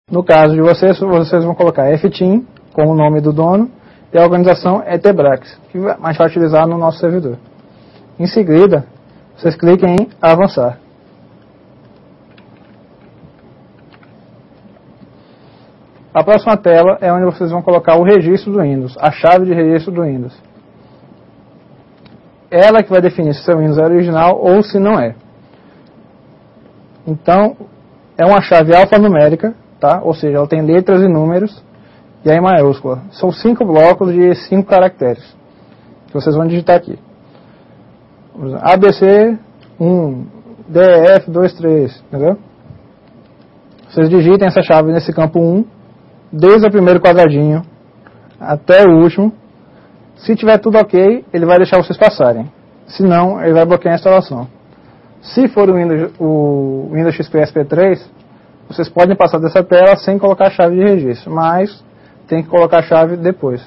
No caso de vocês vão colocar FTIM como o nome do dono e a organização é Tebrax, que a gente vai utilizar no nosso servidor. Em seguida, vocês cliquem em avançar. A próxima tela é onde vocês vão colocar o registro do Windows, a chave de registro do Windows. Ela que vai definir se o seu Windows é original ou se não é. Então, é uma chave alfanumérica, tá? Ou seja, ela tem letras e números, e aí maiúscula. São 5 blocos de 5 caracteres, que vocês vão digitar aqui. ABC 1, DEF 2, 3, entendeu? Vocês digitem essa chave nesse campo 1, desde o primeiro quadradinho até o último. Se tiver tudo ok, ele vai deixar vocês passarem. Se não, ele vai bloquear a instalação. Se for o Windows XP SP3, vocês podem passar dessa tela sem colocar a chave de registro, mas tem que colocar a chave depois.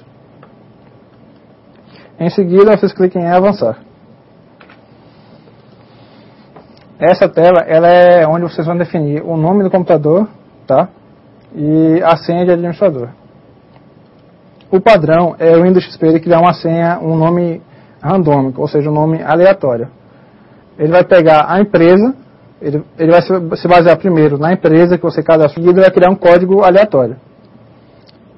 Em seguida, vocês cliquem em avançar. Essa tela ela é onde vocês vão definir o nome do computador, tá? E a senha de administrador. O padrão é o Windows XP ele criar uma senha, um nome randômico, ou seja, um nome aleatório. Ele vai pegar a empresa, ele vai se basear primeiro na empresa que você cadastrou e ele vai criar um código aleatório.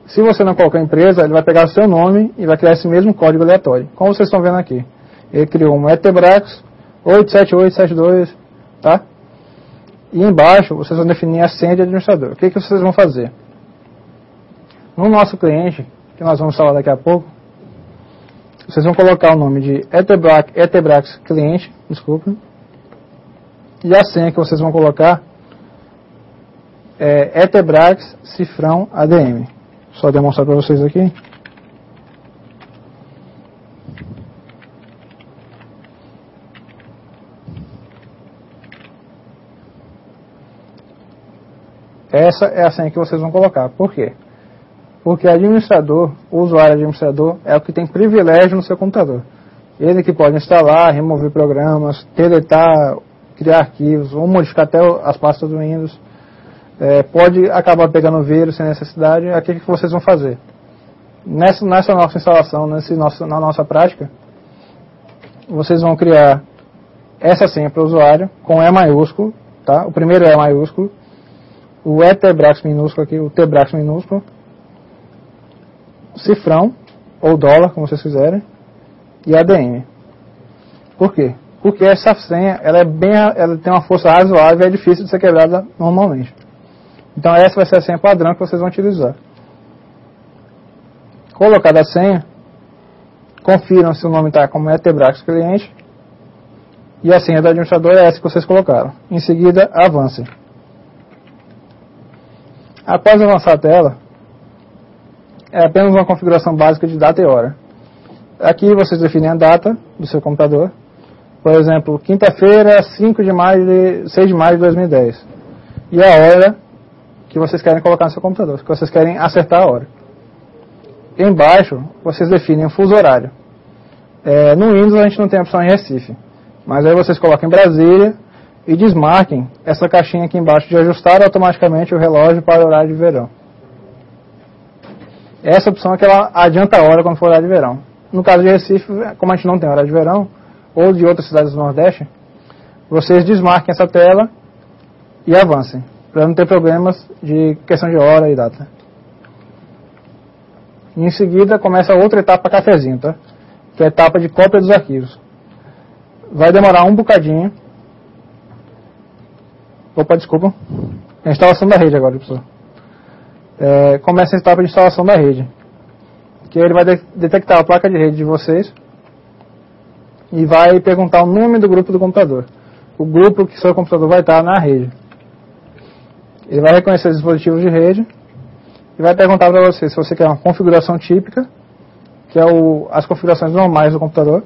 Se você não colocar a empresa, ele vai pegar o seu nome e vai criar esse mesmo código aleatório. Como vocês estão vendo aqui. Ele criou um Tebrax 87872, tá? E embaixo vocês vão definir a senha de administrador. O que vocês vão fazer? No nosso cliente, que nós vamos instalar daqui a pouco, vocês vão colocar o nome de Tebrax cliente, desculpa, e a senha que vocês vão colocar é Tebrax cifrão ADM. Só demonstrar para vocês aqui. Essa é a senha que vocês vão colocar. Por quê? Porque administrador, o usuário administrador, é o que tem privilégio no seu computador. Ele que pode instalar, remover programas, deletar, criar arquivos, ou modificar até as pastas do Windows. Pode acabar pegando vírus sem necessidade. O que vocês vão fazer? Nessa nossa instalação, na nossa prática, vocês vão criar essa senha para o usuário, com E maiúsculo, tá? O primeiro E maiúsculo, o Tebrax minúsculo aqui, o Tebrax minúsculo, cifrão, ou dólar, como vocês quiserem, e ADM. Por quê? Porque essa senha, ela tem uma força razoável e é difícil de ser quebrada normalmente. Então essa vai ser a senha padrão que vocês vão utilizar. Colocada a senha, confiram se o nome está como Tebrax cliente, e a senha do administrador é essa que vocês colocaram. Em seguida, avancem. Após avançar a tela, é apenas uma configuração básica de data e hora. Aqui vocês definem a data do seu computador. Por exemplo, quinta-feira, 6 de maio de 2010. E a hora que vocês querem colocar no seu computador, que vocês querem acertar a hora. Embaixo, vocês definem o fuso horário. No Windows a gente não tem a opção em Recife. Mas aí vocês colocam em Brasília e desmarquem essa caixinha aqui embaixo de ajustar automaticamente o relógio para o horário de verão. Essa opção é que ela adianta a hora quando for horário de verão. No caso de Recife, como a gente não tem horário de verão, ou de outras cidades do Nordeste, vocês desmarquem essa tela e avancem, para não ter problemas de questão de hora e data. E em seguida começa outra etapa cafezinho, tá? Que é a etapa de cópia dos arquivos. Vai demorar um bocadinho. Opa, desculpa. É a instalação da rede agora, pessoal. Começa a etapa de instalação da rede, que ele vai detectar a placa de rede de vocês e vai perguntar o nome do grupo do computador, o grupo que seu computador vai estar na rede. Ele vai reconhecer os dispositivos de rede e vai perguntar para você se você quer uma configuração típica, que é as configurações normais do computador,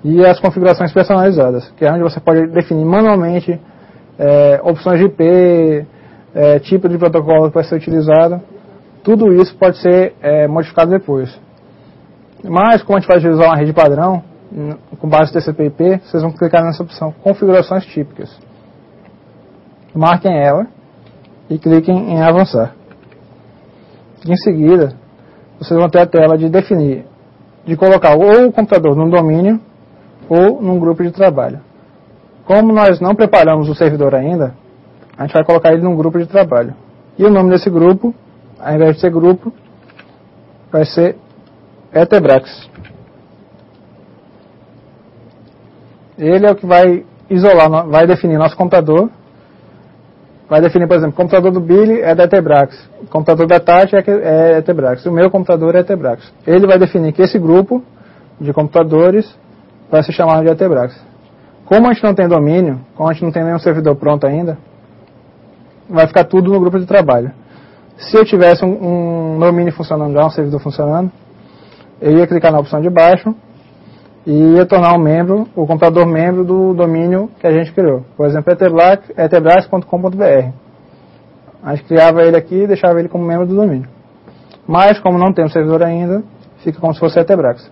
e as configurações personalizadas, que é onde você pode definir manualmente opções de IP, tipo de protocolo que vai ser utilizado. Tudo isso pode ser modificado depois. Mas, como a gente vai utilizar uma rede padrão, com base TCP/IP, vocês vão clicar nessa opção, configurações típicas. Marquem ela e cliquem em avançar. Em seguida, vocês vão ter a tela de definir, de colocar ou o computador num domínio ou num grupo de trabalho. Como nós não preparamos o servidor ainda, a gente vai colocar ele num grupo de trabalho. E o nome desse grupo, ao invés de ser grupo, vai ser Etebrax. Ele é o que vai isolar, vai definir nosso computador. Vai definir, por exemplo, o computador do Billy é da Etebrax, o computador da Tati é Etebrax, o meu computador é Etebrax. Ele vai definir que esse grupo de computadores vai se chamar de Etebrax. Como a gente não tem domínio, como a gente não tem nenhum servidor pronto ainda, vai ficar tudo no grupo de trabalho. Se eu tivesse um domínio funcionando já, um servidor funcionando, eu ia clicar na opção de baixo e ia tornar o computador membro do domínio que a gente criou. Por exemplo, etebrax.com.br. A gente criava ele aqui e deixava ele como membro do domínio. Mas, como não tem um servidor ainda, fica como se fosse Etebrax.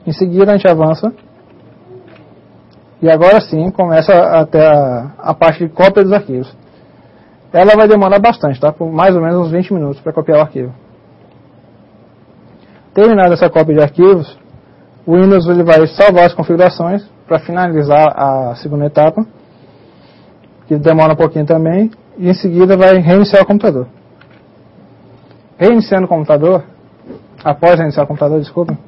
Em seguida, a gente avança. E agora sim, começa até a parte de cópia dos arquivos. Ela vai demorar bastante, tá? Por mais ou menos uns 20 minutos para copiar o arquivo. Terminada essa cópia de arquivos, o Windows ele vai salvar as configurações para finalizar a segunda etapa, que demora um pouquinho também, e em seguida vai reiniciar o computador. Reiniciando o computador, após reiniciar o computador, desculpa,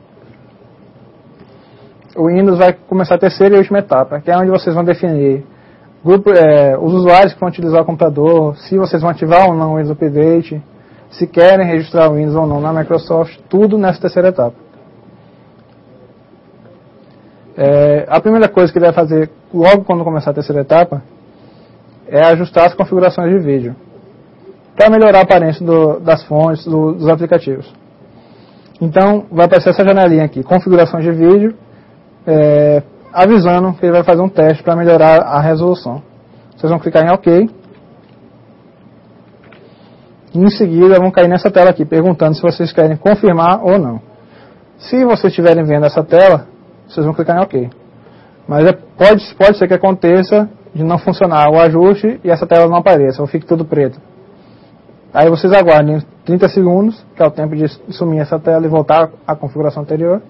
o Windows vai começar a terceira e última etapa, que é onde vocês vão definir os usuários que vão utilizar o computador, se vocês vão ativar ou não o Windows Update, se querem registrar o Windows ou não na Microsoft, tudo nessa terceira etapa. A primeira coisa que ele vai fazer logo quando começar a terceira etapa é ajustar as configurações de vídeo para melhorar a aparência das fontes, dos aplicativos. Então vai aparecer essa janelinha aqui, configurações de vídeo, avisando que ele vai fazer um teste para melhorar a resolução. Vocês vão clicar em OK e em seguida vão cair nessa tela aqui perguntando se vocês querem confirmar ou não. Se vocês estiverem vendo essa tela, vocês vão clicar em OK. Mas pode ser que aconteça de não funcionar o ajuste e essa tela não apareça, ou fique tudo preto. Aí vocês aguardem 30 segundos, que é o tempo de sumir essa tela e voltar à configuração anterior,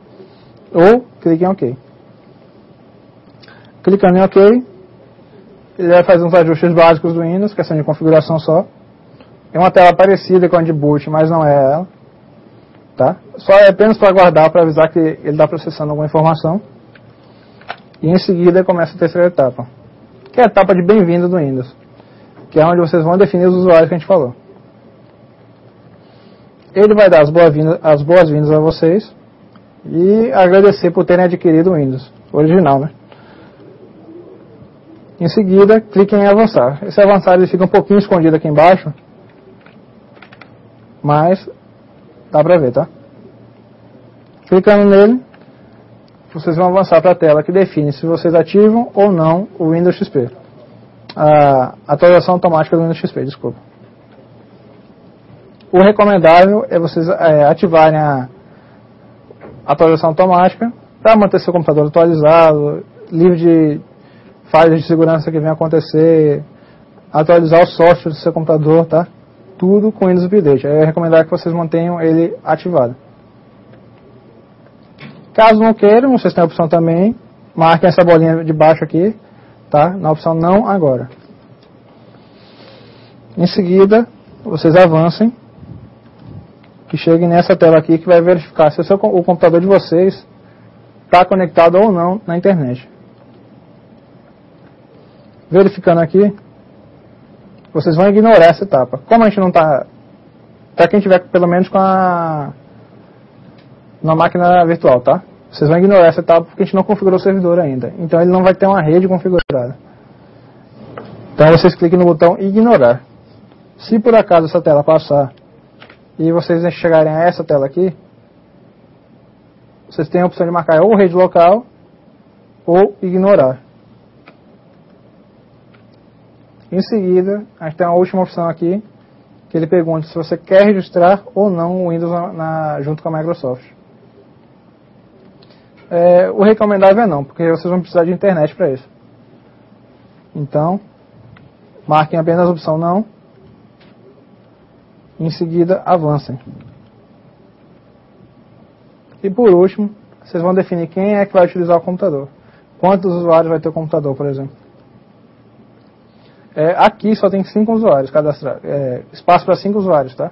ou cliquem em OK. Clicando em OK, ele vai fazer uns ajustes básicos do Windows, questão de configuração só. É uma tela parecida com a de boot, mas não é ela. Tá? Só é apenas para aguardar, para avisar que ele está processando alguma informação. E em seguida começa a terceira etapa, que é a etapa de bem-vindo do Windows, que é onde vocês vão definir os usuários que a gente falou. Ele vai dar as boas-vindas a vocês e agradecer por terem adquirido o Windows original, né? Em seguida, cliquem em avançar. Esse avançar ele fica um pouquinho escondido aqui embaixo, mas dá pra ver, tá? Clicando nele, vocês vão avançar para a tela que define se vocês ativam ou não o Windows XP. A atualização automática do Windows XP, desculpa. O recomendável é vocês ativarem a atualização automática para manter seu computador atualizado, livre de falhas de segurança que venham a acontecer, atualizar o software do seu computador, tá? Tudo com Windows Update. É recomendável que vocês mantenham ele ativado. Caso não queiram, vocês têm a opção também, marquem essa bolinha de baixo aqui, tá? Na opção não agora. Em seguida, vocês avancem e cheguem nessa tela aqui que vai verificar se o computador de vocês está conectado ou não na internet. Verificando aqui, vocês vão ignorar essa etapa. Como a gente não está... Para quem tiver pelo menos com na máquina virtual, tá? Vocês vão ignorar essa etapa porque a gente não configurou o servidor ainda. Então ele não vai ter uma rede configurada. Então vocês cliquem no botão ignorar. Se por acaso essa tela passar e vocês chegarem a essa tela aqui, vocês têm a opção de marcar ou rede local ou ignorar. Em seguida, a gente tem uma última opção aqui, que ele pergunta se você quer registrar ou não o Windows junto com a Microsoft. O recomendável é não, porque vocês vão precisar de internet para isso. Então, Marquem apenas a opção não. Em seguida, avancem. E por último, vocês vão definir quem é que vai utilizar o computador. Quantos usuários vai ter o computador, por exemplo. Aqui só tem 5 usuários cadastrados. Espaço para 5 usuários, tá?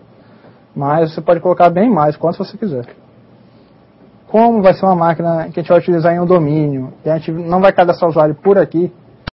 Mas você pode colocar bem mais, quantos você quiser. Como vai ser uma máquina que a gente vai utilizar em um domínio, e a gente não vai cadastrar o usuário por aqui,